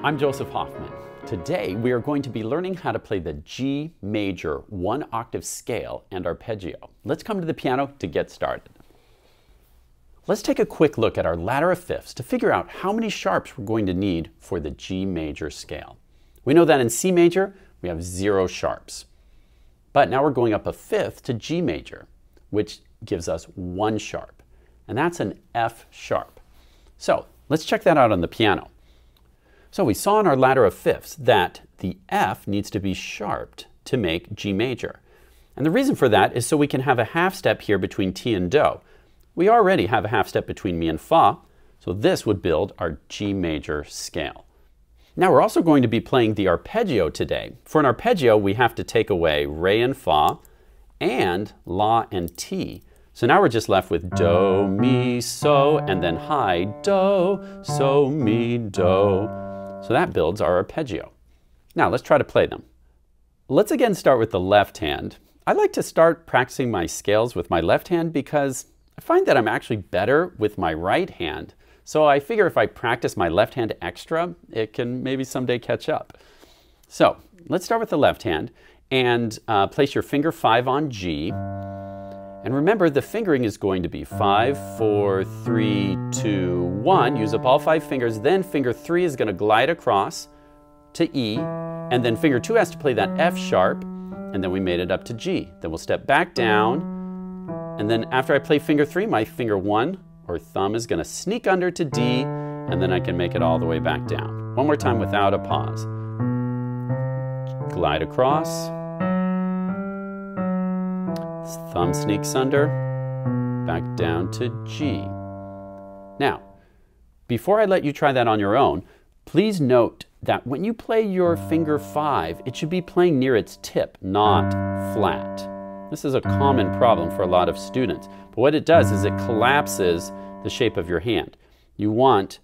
I'm Joseph Hoffman. Today we are going to be learning how to play the G major one-octave scale and arpeggio. Let's come to the piano to get started. Let's take a quick look at our ladder of fifths to figure out how many sharps we're going to need for the G major scale. We know that in C major we have 0 sharps. But now we're going up a fifth to G major, which gives us 1 sharp. And that's an F sharp. So let's check that out on the piano. So we saw in our ladder of fifths that the F needs to be sharped to make G major. And the reason for that is so we can have a half step here between T and Do. We already have a half step between Mi and Fa, so this would build our G major scale. Now we're also going to be playing the arpeggio today. For an arpeggio, we have to take away Re and Fa and La and Ti. So now we're just left with Do, Mi, So, and then high Do, So, Mi, Do. So that builds our arpeggio. Now let's try to play them. Let's again start with the left hand. I like to start practicing my scales with my left hand because I find that I'm actually better with my right hand. So I figure if I practice my left hand extra, it can maybe someday catch up. So let's start with the left hand and place your finger 5 on G. And remember, the fingering is going to be 5, 4, 3, 2, 1. Use up all 5 fingers. Then finger 3 is going to glide across to E. And then finger 2 has to play that F sharp. And then we made it up to G. Then we'll step back down. And then after I play finger 3, my finger 1 or thumb is going to sneak under to D. And then I can make it all the way back down. One more time without a pause. Glide across. Thumb sneaks under, back down to G. Now, before I let you try that on your own, please note that when you play your finger 5, it should be playing near its tip, not flat. This is a common problem for a lot of students, but what it does is it collapses the shape of your hand. You want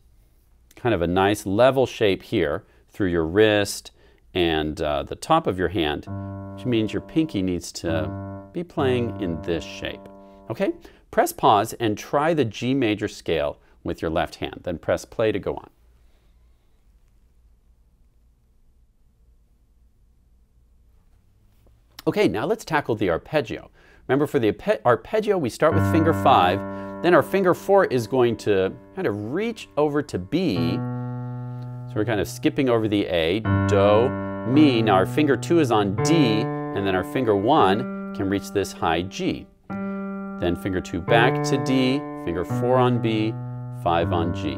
kind of a nice level shape here through your wrist and the top of your hand, which means your pinky needs to be playing in this shape. Okay? Press pause and try the G major scale with your left hand. Then press play to go on. Okay, now let's tackle the arpeggio. Remember, for the arpeggio, we start with finger 5. Then our finger 4 is going to kind of reach over to B. So we're kind of skipping over the A, Do, Mi. Now our finger 2 is on D, and then our finger 1 can reach this high G. Then finger 2 back to D, finger 4 on B, 5 on G.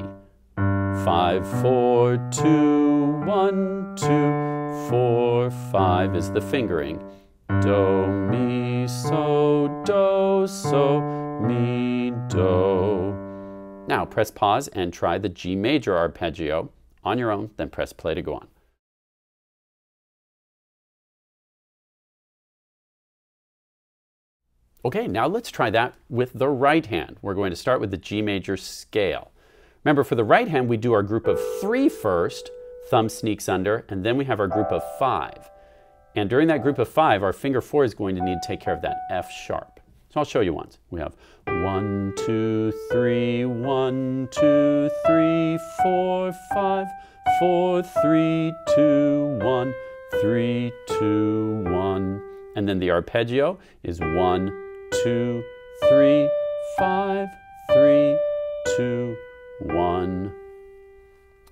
5, 4, 2, 1, 2, 4, 5 is the fingering. Do, Mi, So, Mi, Do. Now press pause and try the G major arpeggio on your own, then press play to go on. Okay, now let's try that with the right hand. We're going to start with the G major scale. Remember, for the right hand, we do our group of 3 first, thumb sneaks under, and then we have our group of 5. And during that group of 5, our finger 4 is going to need to take care of that F sharp. So I'll show you once. We have 1, 2, 3, 1, 2, 3, 4, 5, 4, 3, 2, 1, 3, 2, 1. And then the arpeggio is 1, 2, 3, 5, 3, 2, 1.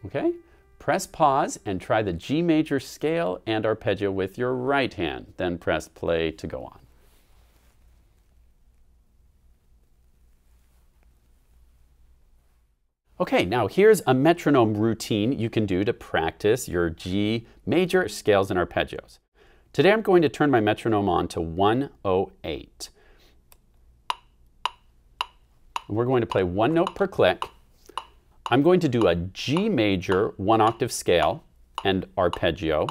Okay? Press pause and try the G major scale and arpeggio with your right hand. Then press play to go on. Okay, now here's a metronome routine you can do to practice your G major scales and arpeggios. Today I'm going to turn my metronome on to 108. We're going to play 1 note per click. I'm going to do a G major 1-octave scale and arpeggio.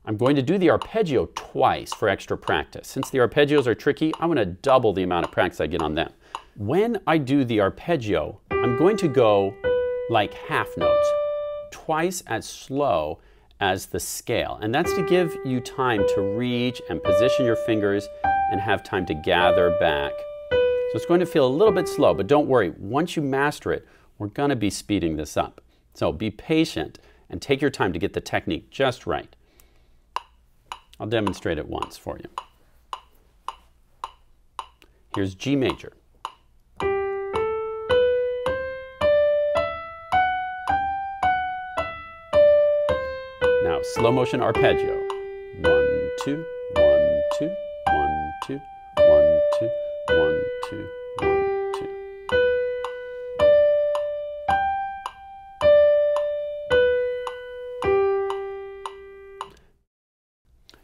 I'm going to do the arpeggio twice for extra practice. Since the arpeggios are tricky, I'm going to double the amount of practice I get on them. When I do the arpeggio, I'm going to go like half notes, twice as slow as the scale. And that's to give you time to reach and position your fingers and have time to gather back. So it's going to feel a little bit slow, but don't worry. Once you master it, we're going to be speeding this up. So be patient and take your time to get the technique just right. I'll demonstrate it once for you. Here's G major. Now, slow motion arpeggio. 1, 2, 1, 2, 1, 2, 1, 2, 1, 2, 1, 2.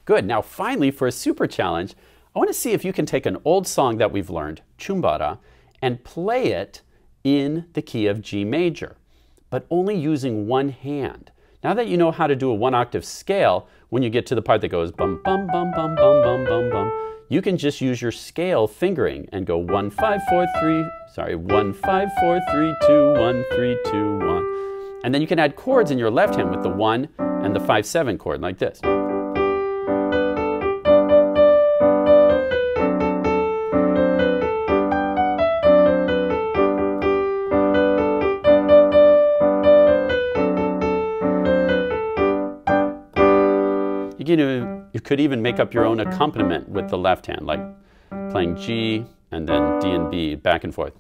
Good. Now, finally, for a super challenge, I want to see if you can take an old song that we've learned, Chumbara, and play it in the key of G major, but only using one hand. Now that you know how to do a one-octave scale, when you get to the part that goes bum, bum, bum, bum, bum, bum, bum, bum, you can just use your scale fingering and go 1, 5, 4, 3, 1, 5, 4, 3, 2, 1, 3, 2, 1. And then you can add chords in your left hand with the 1 and the 5, 7 chord like this. You could even make up your own accompaniment with the left hand, like playing G and then D and B back and forth.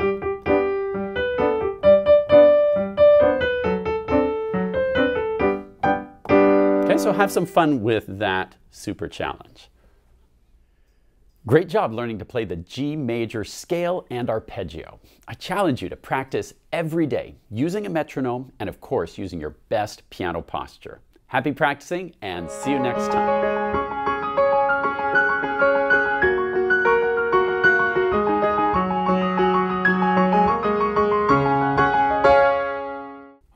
Okay, so have some fun with that super challenge. Great job learning to play the G major scale and arpeggio. I challenge you to practice every day using a metronome and, of course, using your best piano posture. Happy practicing, and see you next time.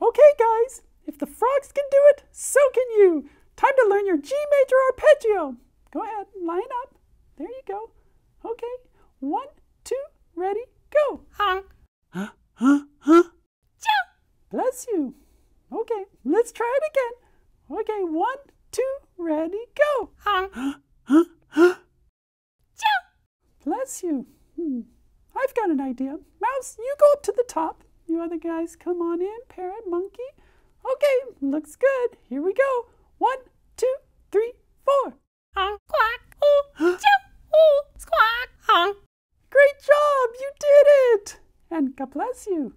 Okay guys, if the frogs can do it, so can you. Time to learn your G major arpeggio. Go ahead, line up. There you go. Okay, 1, 2, ready, go. Bless you. Okay, let's try it again. Okay, 1, 2, ready, go. Bless you. I've got an idea. Mouse, you go up to the top. You other guys come on in. Parrot, monkey. Okay, looks good. Here we go. 1, 2, 3, 4. Great job, you did it. And God bless you.